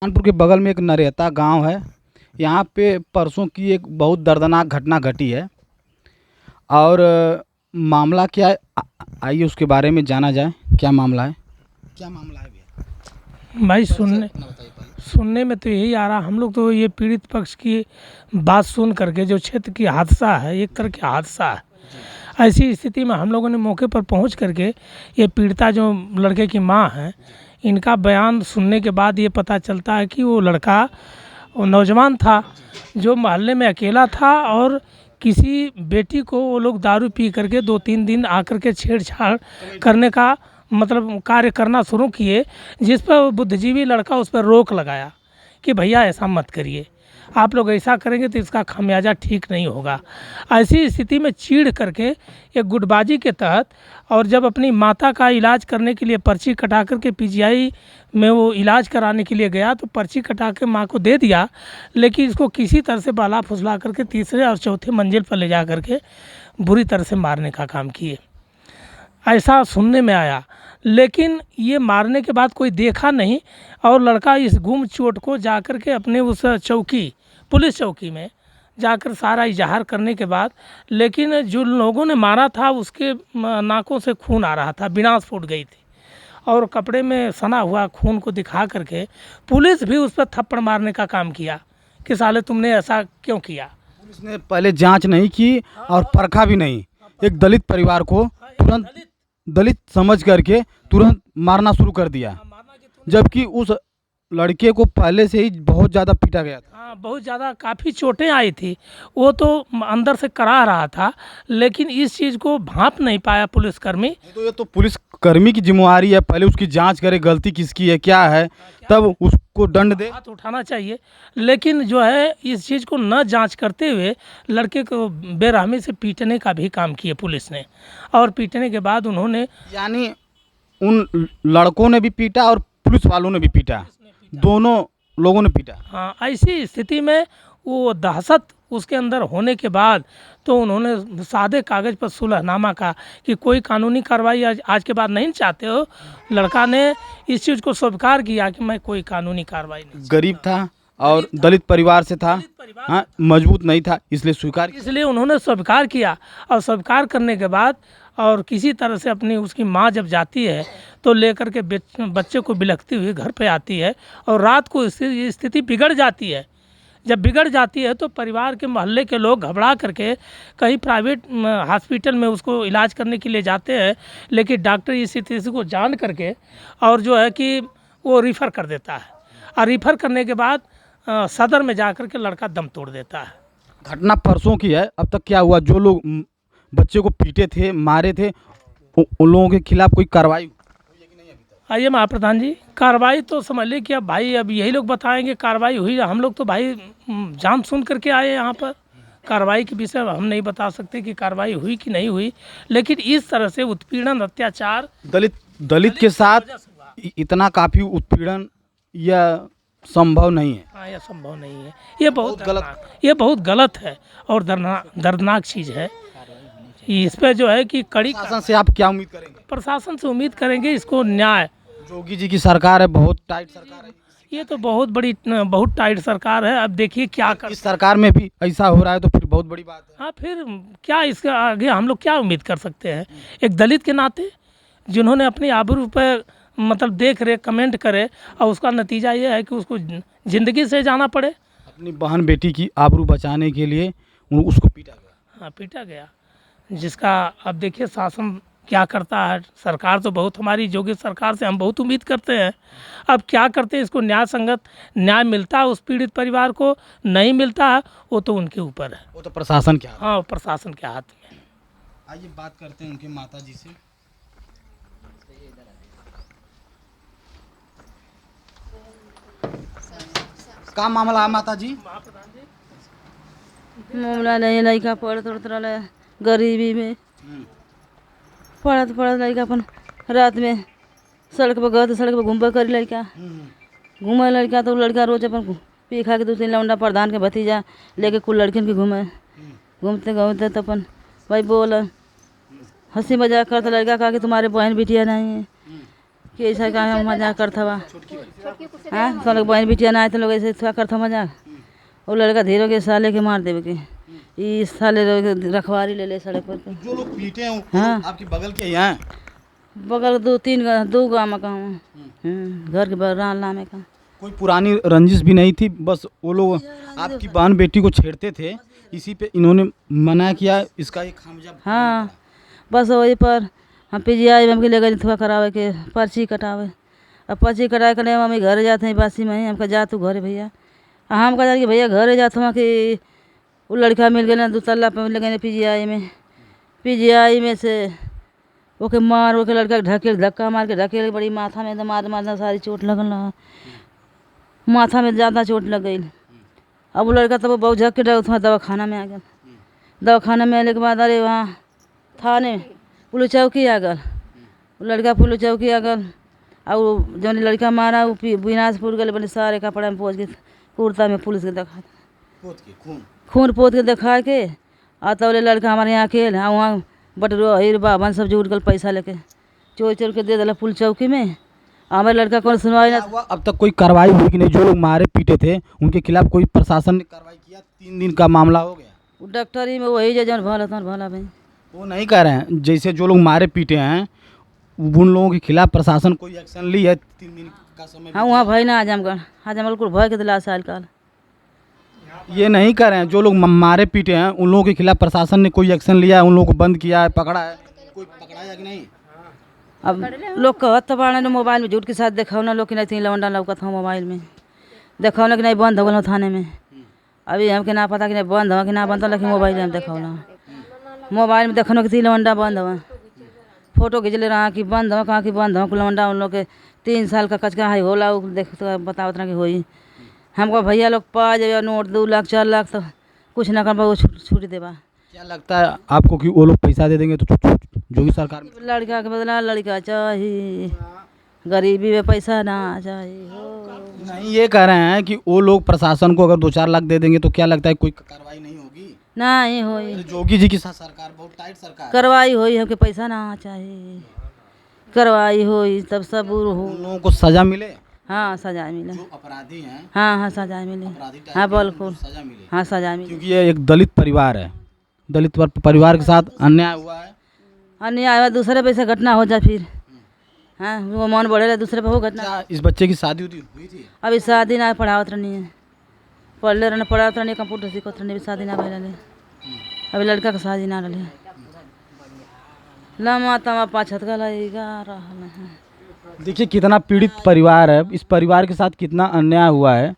कानपुर के बगल में एक नरेता गांव है। यहाँ पे परसों की एक बहुत दर्दनाक घटना घटी है और मामला क्या है, आइए उसके बारे में जाना जाए। क्या मामला है, क्या मामला है भैया? भाई परिचय अपना बताइए पहले। सुनने में तो यही आ रहा, हम लोग तो ये पीड़ित पक्ष की बात सुन करके, जो क्षेत्र की हादसा है, एक तरह का हादसा है, ऐसी स्थिति में हम लोगों ने मौके पर पहुंच करके ये पीड़िता जो लड़के की माँ है, इनका बयान सुनने के बाद ये पता चलता है कि वो लड़का, वो नौजवान था जो मोहल्ले में अकेला था और किसी बेटी को वो लोग दारू पी करके 2-3 दिन आकर के छेड़छाड़ करने का मतलब कार्य करना शुरू किए, जिस पर वो बुद्धिजीवी लड़का उस पर रोक लगाया कि भैया ऐसा मत करिए, आप लोग ऐसा करेंगे तो इसका खामियाजा ठीक नहीं होगा। ऐसी स्थिति में चीड़ करके एक गुटबाजी के तहत, और जब अपनी माता का इलाज करने के लिए पर्ची कटा करके पीजीआई में वो इलाज कराने के लिए गया तो पर्ची कटा के माँ को दे दिया, लेकिन इसको किसी तरह से बाला फुसला करके तीसरे और चौथे मंजिल पर ले जा करके बुरी तरह से मारने का काम किए, ऐसा सुनने में आया। लेकिन ये मारने के बाद कोई देखा नहीं और लड़का इस गुम चोट को जाकर के अपने उस चौकी, पुलिस चौकी में जाकर सारा इजहार करने के बाद, लेकिन जो लोगों ने मारा था उसके नाकों से खून आ रहा था, बिनास फूट गई थी और कपड़े में सना हुआ खून को दिखा करके पुलिस भी उस पर थप्पड़ मारने का काम किया कि साले तुमने ऐसा क्यों किया। पुलिस ने पहले जांच नहीं की और परखा भी नहीं, एक दलित परिवार को तुरंत दलित समझ करके तुरंत मारना शुरू कर दिया, जबकि उस लड़के को पहले से ही बहुत ज़्यादा पीटा गया था। हाँ, बहुत ज़्यादा काफ़ी चोटें आई थी, वो तो अंदर से करा रहा था, लेकिन इस चीज़ को भांप नहीं पाया पुलिसकर्मी। तो ये तो पुलिस कर्मी की जिम्मेवारी है, पहले उसकी जांच करे गलती किसकी है क्या है, तब उसको दंड दे। हाथ उठाना चाहिए, लेकिन जो है इस चीज़ को न जांच करते हुए लड़के को बेरहमी से पीटने का भी काम किया पुलिस ने, और पीटने के बाद उन्होंने, यानी उन लड़कों ने भी पीटा और पुलिस वालों ने भी पीटा, दोनों लोगों ने पीटा। हाँ, ऐसी स्थिति में वो दहशत उसके अंदर होने के बाद तो उन्होंने सादे कागज़ पर सुलहनामा का कि कोई कानूनी कार्रवाई आज के बाद नहीं चाहते हो, लड़का ने इस चीज़ को स्वीकार किया कि मैं कोई कानूनी कार्रवाई नहीं। गरीब था और दलित परिवार से था, हाँ, मजबूत नहीं था, इसलिए स्वीकार, इसलिए उन्होंने स्वीकार किया, और स्वीकार करने के बाद और किसी तरह से अपनी उसकी माँ जब जाती है तो लेकर के बच्चे को बिलखती हुई घर पे आती है, और रात को स्थिति बिगड़ जाती है। जब बिगड़ जाती है तो परिवार के मोहल्ले के लोग घबरा करके कहीं प्राइवेट हॉस्पिटल में उसको इलाज करने के लिए जाते हैं, लेकिन डॉक्टर इस स्थिति को जान करके और जो है कि वो रिफ़र कर देता है, और रिफ़र करने के बाद सदर में जा कर के लड़का दम तोड़ देता है। घटना परसों की है। अब तक क्या हुआ? जो लोग बच्चे को पीटे थे, मारे थे, उन लोगों के खिलाफ कोई कार्रवाई? आइए महाप्रधान जी, कार्रवाई तो समझ लीजिए कि अब भाई अब यही लोग बताएंगे कार्रवाई हुई। हम लोग तो भाई जान सुन करके आए यहाँ पर, कार्रवाई के विषय हम नहीं बता सकते कि कार्रवाई हुई कि नहीं हुई, लेकिन इस तरह से उत्पीड़न, अत्याचार दलित के साथ इतना काफ़ी उत्पीड़न यह संभव नहीं है। हाँ, यह संभव नहीं है, ये बहुत गलत, ये बहुत गलत है और दर्दनाक चीज़ है। इस पर जो है कि कड़ी शासन से आप क्या उम्मीद करेंगे? प्रशासन से उम्मीद करेंगे इसको न्याय। जोगी जी की सरकार है, बहुत टाइट सरकार है, ये तो बहुत टाइट सरकार है। अब देखिए क्या कर, इस सरकार में भी ऐसा हो रहा है तो फिर बहुत बड़ी बात है। हाँ, फिर क्या इसके आगे हम लोग क्या उम्मीद कर सकते हैं? एक दलित के नाते जिन्होंने अपनी आबरू पर मतलब देख रेख कमेंट करे, और उसका नतीजा ये है कि उसको ज़िंदगी से जाना पड़े। अपनी बहन बेटी की आबरू बचाने के लिए उसको पीटा गया। हाँ, पीटा गया, जिसका अब देखिए शासन क्या करता है। सरकार तो बहुत, हमारी योगी सरकार से हम बहुत उम्मीद करते हैं, अब क्या करते हैं, इसको न्याय संगत न्याय मिलता है उस पीड़ित परिवार को, नहीं मिलता है वो तो उनके ऊपर है, वो तो प्रशासन क्या? हाँ, प्रशासन के हाथ में। आइए बात करते हैं उनके माता जी से। का मामला है माता जी? मामला नहीं, लड़का पढ़त उड़त रहा गरीबी में, पढ़त लड़का अपन रात में सड़क पर गए तो सड़क पर घूमबा करी लड़का, घूमे लड़का तो लड़का रोज अपन पी खा के 2-3 लौंडा प्रधान के भतीजा लेके कुल लड़किन के घूमे, घूमते घूमते तो अपन भाई बोल हंसी मजाक करता लड़का, कहा कि तुम्हारे बहन बिटिया नहीं है, कि ऐसा का मजाक करता बा। हाँ सब लोग बहन बिटिया ना आए तो लोग ऐसे थोड़ा करता मजाक। वो लड़का धीरे के साले के मार देवे के ई साले रखवारी ले ले सड़क पर के। जो लोग पीटे हैं हाँ। आपके बगल के ही हैं? बगल दो गाँव में कहूँ घर के बगल में का। कोई पुरानी रंजिश भी नहीं थी, बस वो लोग आपकी बहन बेटी को छेड़ते थे, इसी पे इन्होंने मना किया, इसका एक खामियाजा। हाँ बस वही पर हम PGI में हमके ले गए थोड़ा करावे के पर्ची कटावे। अब पर्ची कटाए के मम्मी घरे जाते हैं बासी में ही हमका जा तू घरे भैया। हम कहा कि भैया घरे जाते वहाँ कि वो लड़का मिल गए ना 2 तल्ला पे मिल गए PGI में से ओके मार ओके लड़का के ढकेल धक्का मार के ढकेल बड़ी माथा में एकदम मार सारी चोट लगल रहा। माथा में ज़्यादा चोट लग गई। अब वो लड़का तब बहुत झक के वहाँ दवाखाना में आ गया। दवाखाना में आने के बाद अरे वहाँ थाने पुलिस चौकी आ गल। वो लड़का पुलिस चौकी आ गल और जो लड़का मारा वो बिनासपुर गए बोले सारे कपड़ा में पोछ के कुर्ता में पुलिस के दिखा खून पोत के दिखा के आता बोले लड़का हमारे यहाँ अकेले। हाँ वहाँ बटरुआ हीर बाबन सब जुट गल पैसा लेके चोर के दे दिला पुलिस चौकी में। हमारे लड़का कौन सुनवाई ना। अब तक कोई कार्रवाई हुई कि नहीं? जो लोग मारे पीटे थे उनके खिलाफ कोई प्रशासन ने कार्रवाई किया? 3 दिन का मामला हो गया। वो डॉक्टरी में वही जो भला भाई वो नहीं कह रहे हैं, जैसे जो लोग मारे पीटे हैं उन लोगों के खिलाफ प्रशासन कोई एक्शन ली है? 3 दिन का समय। हाँ वहाँ भाई ना आजमगढ़ कुल भय के दिला साल काल। ये नहीं कर रहे हैं जो लोग मारे पीटे हैं उन लोगों के खिलाफ प्रशासन ने कोई एक्शन लिया है? उन लोगों को बंद किया है, पकड़ा है? कोई पकड़ा है कि नहीं? अब लोग कहत तो बाड़े मोबाइल में झूठ के साथ देखौना लोग कि नहीं 3 लवंडा लौकत हो मोबाइल में देखौना कि नहीं बंद हो गल थाने में। अभी हमके ना पता कि नहीं बंद हो कि ना बंद हो, लेकिन मोबाइल में देखौना मोबाइल में देखो कि 3 लवंडा बंद हो। फोटो खींच ले रहा कि बंद हो, कहाँ की बंद हो लवंडा उन लोग के 3 साल का कचका है होला देख तो बताओ उतना कि होई। हमको भैया लोग पा जाए नोट 2 लाख 4 लाख तो कुछ ना कर वो छूट देवा। क्या लगता है आपको कि वो लोग पैसा दे देंगे तो जोगी सरकार? लड़का के बदला लड़का चाहिए, गरीबी में पैसा ना चाहिए हो। नहीं, ये कह रहे हैं कि वो लोग प्रशासन को अगर 2-4 लाख दे देंगे तो क्या लगता है कोई कार्रवाई नहीं होगी? नहीं होई। जोगी जी की सरकार बहुत टाइट सरकार। कार्रवाई होई हमके पैसा ना चाहिए, कार्रवाई होई तब सबूर हो। उन लोगों को सजा मिले? हाँ सजा मिले। जो अपराधी हैं हाँ सजा मिले। हाँ बिल्कुल सजा मिले। हाँ सजा मिले। क्योंकि ये एक दलित परिवार है, दलित परिवार के साथ अन्याय हुआ है। अन्याय हुआ दूसरे पे से घटना हो जाए फिर हाँ वो मन बढ़े रहे दूसरे पे हो घटना। क्या इस बच्चे की शादी हुई थी? अभी शादी ना पढ़ावत रहनी है, पढ़ले रहने पढ़ावत रहनी कंप्यूटर सीखत रहनी, शादी ना भइल रहे। अभी लड़का का शादी ना रहे लम्बा तमा 5 का लगेगा रहल है। देखिए कितना पीड़ित परिवार है, इस परिवार के साथ कितना अन्याय हुआ है।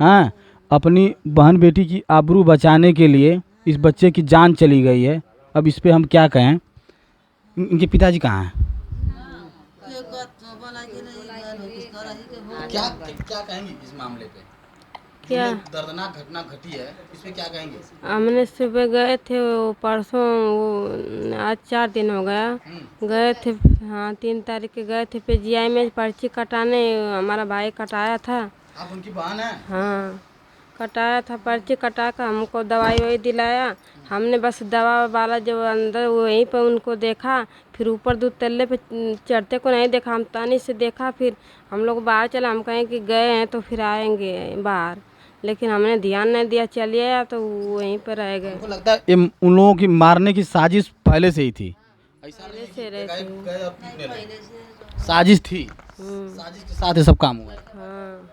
हाँ अपनी बहन बेटी की आबरू बचाने के लिए इस बच्चे की जान चली गई है। अब इस पे हम क्या कहें? इनके पिताजी कहाँ हैं? क्या कहेंगे इस मामले पे? क्या दर्दनाक घटना घटी है, इस पे क्या कहेंगे? हमने सुबह गए थे वो परसों वो आज 4 दिन हो गया गए थे। हाँ 3 तारीख के गए थे PGI में पर्ची कटाने। हमारा भाई कटाया था। आप उनकी बहन हैं? हाँ कटाया था, पर्ची कटा कर हमको दवाई वही दिलाया। हमने बस दवा वाला जो अंदर वहीं पर उनको देखा, फिर ऊपर 2 तल्ले पे चढ़ते को नहीं देखा। हम तानी से देखा, फिर हम लोग बाहर चला। हम कहें कि गए हैं तो फिर आएंगे बाहर, लेकिन हमने ध्यान नहीं दिया, चलिए आया तो वहीं पर रह गए। हमको लगता है ये उन लोगों की मारने की साजिश पहले से ही थी। ऐसा पहले से रहते साजिश थी, साजिश के साथ ये सब काम हुआ। हाँ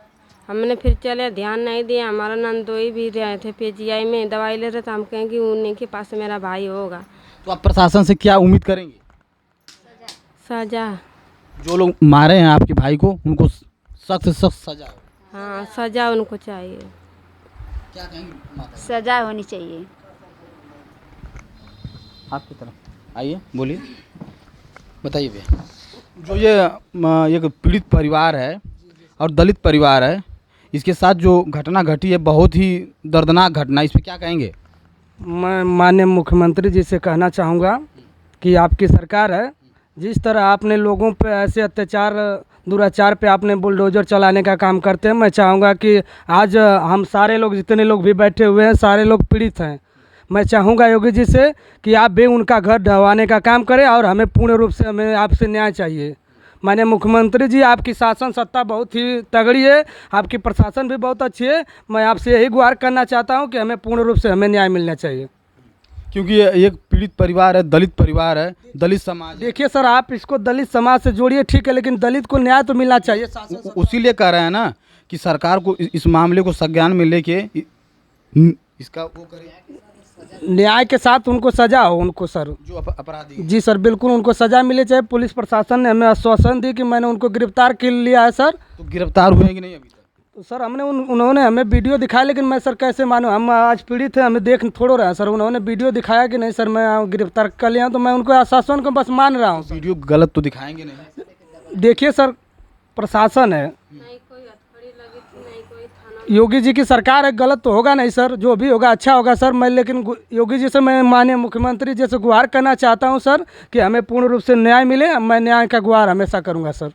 हमने फिर चले, ध्यान नहीं दिया। हमारा नंदोई भी रहे थे PGI में दवाई ले रहे थे। हम कहें कि उन्हीं के पास मेरा भाई होगा। तो आप प्रशासन से क्या उम्मीद करेंगे? सजा। जो लोग मारे हैं आपके भाई को उनको सख्त से सख्त सजा हो। हाँ सजा उनको चाहिए। क्या कहेंगे माता? सजा होनी चाहिए। आपकी तरफ आइए, बोलिए, बताइए भैया। जो ये एक पीड़ित परिवार है और दलित परिवार है, इसके साथ जो घटना घटी है बहुत ही दर्दनाक घटना, इस पर क्या कहेंगे? मैं माननीय मुख्यमंत्री जी से कहना चाहूँगा कि आपकी सरकार है, जिस तरह आपने लोगों पे ऐसे अत्याचार दुराचार पे आपने बुलडोजर चलाने का काम करते हैं, मैं चाहूँगा कि आज हम सारे लोग जितने लोग भी बैठे हुए हैं सारे लोग पीड़ित हैं। मैं चाहूँगा योगी जी से कि आप भी उनका घर ढहवाने का काम करें और हमें पूर्ण रूप से हमें आपसे न्याय चाहिए। माननीय मुख्यमंत्री जी, आपकी शासन सत्ता बहुत ही तगड़ी है, आपकी प्रशासन भी बहुत अच्छी है। मैं आपसे यही गुहार करना चाहता हूँ कि हमें पूर्ण रूप से हमें न्याय मिलना चाहिए। क्योंकि ये एक पीड़ित परिवार है, दलित परिवार है, दलित समाज है। देखिए सर, आप इसको दलित समाज से जोड़िए, ठीक है, लेकिन दलित को न्याय तो मिलना चाहिए। शासन उसीलिए कह रहे हैं ना कि सरकार को इस मामले को संज्ञान में लेके इसका वो करे, न्याय के साथ उनको सजा हो, उनको सर जो अपराधी हैं। जी सर, बिल्कुल उनको सजा मिले। चाहे पुलिस प्रशासन ने हमें आश्वासन दी कि मैंने उनको गिरफ्तार कर लिया है सर। तो गिरफ्तार हुए कि नहीं अभी तक? तो सर हमने उन्होंने हमें वीडियो दिखाया, लेकिन मैं सर कैसे मानूँ, हम आज पीड़ित हैं, हमें देख थोड़ो रहे हैं सर। उन्होंने वीडियो दिखाया कि नहीं सर मैं गिरफ्तार कर लिया हूँ, तो मैं उनको आश्वासन को बस मान रहा हूँ। वीडियो गलत तो दिखाएंगे नहीं। देखिए सर, प्रशासन है, नहीं कोई हथकड़ी लगी थी, नहीं कोई थाना। योगी जी की सरकार है, गलत तो होगा नहीं सर, जो भी होगा अच्छा होगा सर। मैं लेकिन योगी जी से मैं माननीय मुख्यमंत्री जी से गुहार करना चाहता हूँ सर कि हमें पूर्ण रूप से न्याय मिले। मैं न्याय का गुहार हमेशा करूँगा सर।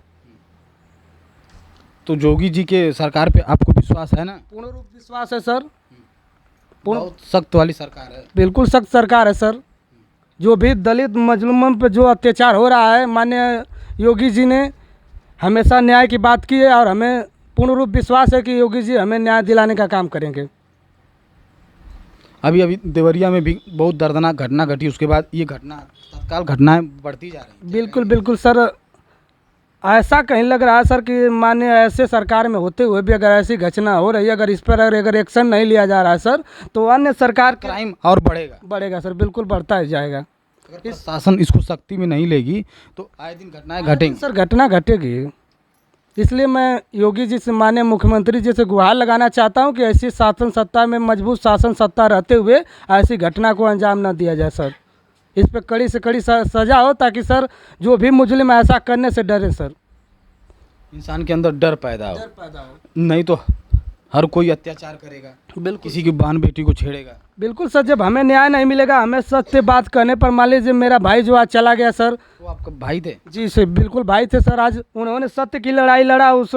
तो योगी जी के सरकार पे आपको विश्वास है ना? पूर्ण रूप विश्वास है सर। बहुत सख्त वाली सरकार है। बिल्कुल सख्त सरकार है सर। जो भी दलित मजलूमों पे जो अत्याचार हो रहा है, माननीय योगी जी ने हमेशा न्याय की बात की है, और हमें पूर्ण रूप विश्वास है कि योगी जी हमें न्याय दिलाने का काम करेंगे। अभी देवरिया में भी बहुत दर्दनाक घटना घटी, उसके बाद ये घटना तत्काल घटनाएं बढ़ती जा रही हैं। बिल्कुल बिल्कुल सर, ऐसा कहीं लग रहा है सर कि माननीय ऐसे सरकार में होते हुए भी अगर ऐसी घटना हो रही है, अगर इस पर अगर एक्शन नहीं लिया जा रहा है सर, तो अन्य सरकार क्राइम और बढ़ेगा सर, बिल्कुल बढ़ता ही जाएगा। अगर प्रशासन इसको सख्ती में नहीं लेगी तो आए दिन घटनाएं घटेंगी सर, घटना घटेगी। इसलिए मैं योगी जी से, माननीय मुख्यमंत्री जी से गुहार लगाना चाहता हूं कि ऐसी शासन सत्ता में, मजबूत शासन सत्ता रहते हुए ऐसी घटना को अंजाम न दिया जाए सर। इस पर कड़ी से कड़ी सजा हो, ताकि सर जो भी मुजरिम ऐसा करने से डरे सर। इंसान के अंदर डर पैदा हो, नहीं तो हर कोई अत्याचार करेगा, बिल्कुल किसी की बहन बेटी को छेड़ेगा। बिल्कुल सर, जब हमें न्याय नहीं मिलेगा, हमें सत्य बात करने पर, मान लीजिए मेरा भाई जो आज चला गया सर। वो आपका भाई थे? जी सर, बिल्कुल भाई थे सर। आज उन्होंने सत्य की लड़ाई लड़ा, उस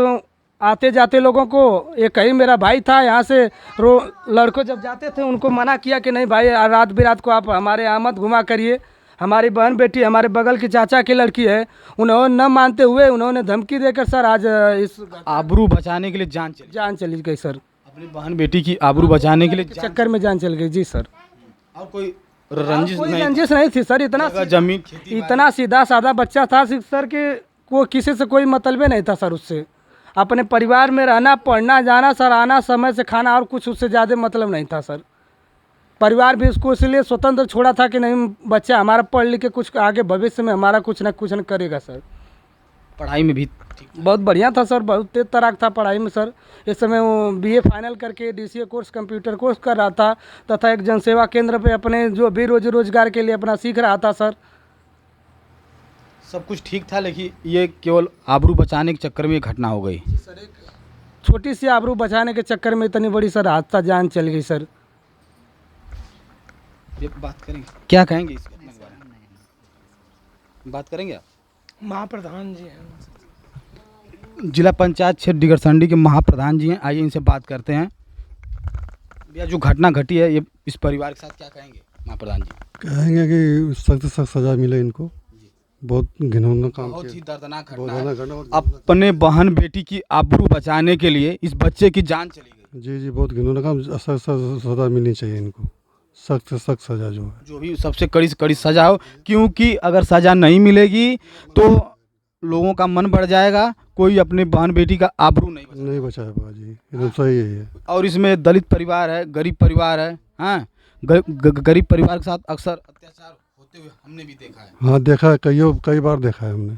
आते जाते लोगों को, एक ही मेरा भाई था यहाँ से लड़कों जब जाते थे उनको मना किया कि नहीं भाई, रात बिरात को आप हमारे यहाँ मत घुमा करिए। हमारी बहन बेटी, हमारे बगल की चाचा की लड़की है, उन्होंने न मानते हुए उन्होंने धमकी देकर सर आज इस आबरू बचाने के लिए जान चली गई सर। अपनी बहन बेटी की आबरू बचाने के लिए चक्कर में जान चल गई जी सर। और कोई रंजिश कोई नहीं? रंजिश नहीं थी सर। जमीन खेती इतना सीधा साधा बच्चा था सर कि वो किसी से कोई मतलब नहीं था सर। उससे अपने परिवार में रहना, पढ़ना, जाना सर, आना, समय से खाना, और कुछ उससे ज़्यादा मतलब नहीं था सर। परिवार भी उसको इसलिए स्वतंत्र छोड़ा था कि नहीं बच्चा हमारा पढ़ लिख के कुछ आगे भविष्य में हमारा कुछ न करेगा सर। पढ़ाई में भी बहुत बढ़िया था सर, बहुत तेज तराक था पढ़ाई में सर। इस समय वो बीए फाइनल करके DCA कोर्स, कंप्यूटर कोर्स कर रहा था, तथा एक जनसेवा केंद्र पे अपने जो भी रोजगार के लिए अपना सीख रहा था सर। सब कुछ ठीक था, लेकिन ये केवल आबरू बचाने के चक्कर में ये घटना हो गई। छोटी सी आबरू बचाने के चक्कर में इतनी बड़ी सर हादसा, जान चल गई सर। ये बात करेंगे, क्या कहेंगे इस घटना के बारे में? बात करेंगे आप? महाप्रधान जी हैं। जिला पंचायत क्षेत्र डिगरसंडी के महाप्रधान जी हैं, आइए इनसे बात करते हैं। भैया, जो घटना घटी है ये इस परिवार के साथ, क्या कहेंगे महाप्रधान जी? कहेंगे कि सख्त सख्त सज़ा मिले इनको। बहुत घिनौना काम बहुत किया। ही दर्दनाक बहुत घटना है। घटना। अपने बहन बेटी की आबरू बचाने के लिए इस बच्चे की जान चली गई। जी, बहुत घिनौना काम। सख्त सज़ा मिलनी चाहिए इनको, सख्त से सख्त सज़ा जो है। जो भी सबसे कड़ी से कड़ी सजा हो, क्योंकि अगर सजा नहीं मिलेगी तो लोगों का मन बढ़ जाएगा, कोई अपनी बहन बेटी का आबरू नहीं बचा पाएगा जी, एकदम सही है। और इसमें दलित परिवार है, गरीब परिवार है। हाँ, गरीब परिवार के साथ अक्सर अत्याचार होते हुए हमने भी देखा है। हाँ, देखा है, कई बार देखा है हमने।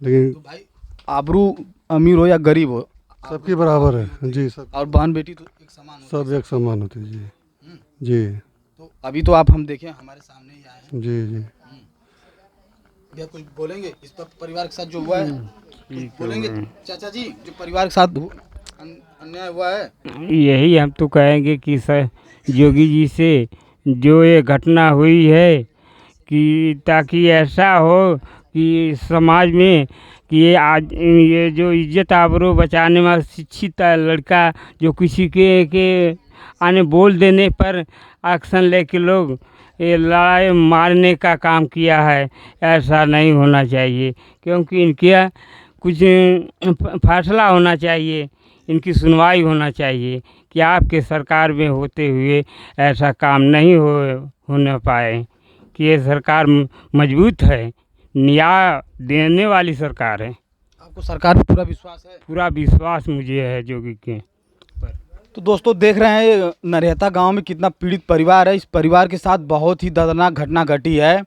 लेकिन तो भाई, आबरू अमीर हो या गरीब हो, सबकी बराबर है जी। सब और बहन बेटी तो एक समान होती है। सब एक समान होती है जी। जी तो अभी तो आप हम देखें हमारे सामने ही आए हैं। जी। भैया, कुछ बोलेंगे इस पर परिवार के साथ जो हुआ है? कुछ बोलेंगे चाचा जी, जो परिवार के साथ अन्याय हुआ है? यही हम तो कहेंगे कि सर योगी जी से जो ये घटना हुई है, कि ताकि ऐसा हो कि समाज में कि ये जो इज्जत आबरू बचाने में शिक्षित लड़का जो किसी के आने बोल देने पर एक्शन लेके लोग ये लड़ाई मारने का काम किया है, ऐसा नहीं होना चाहिए। क्योंकि इनके कुछ फैसला होना चाहिए, इनकी सुनवाई होना चाहिए कि आपके सरकार में होते हुए ऐसा काम नहीं होने पाए, कि ये सरकार मजबूत है, न्याय देने वाली सरकार है। आपको सरकार पे पूरा विश्वास है? पूरा विश्वास मुझे है जोगी के। तो दोस्तों देख रहे हैं नरेहता गांव में कितना पीड़ित परिवार है। इस परिवार के साथ बहुत ही दर्दनाक घटना घटी है।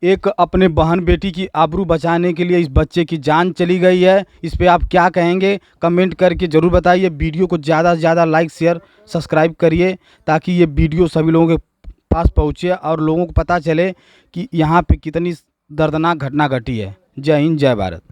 एक अपने बहन बेटी की आबरू बचाने के लिए इस बच्चे की जान चली गई है। इस पे आप क्या कहेंगे कमेंट करके ज़रूर बताइए। वीडियो को ज़्यादा से ज़्यादा लाइक शेयर सब्सक्राइब करिए ताकि ये वीडियो सभी लोगों के पास पहुँचे और लोगों को पता चले कि यहाँ पे कितनी दर्दनाक घटना घटी है। जय हिंद, जय भारत।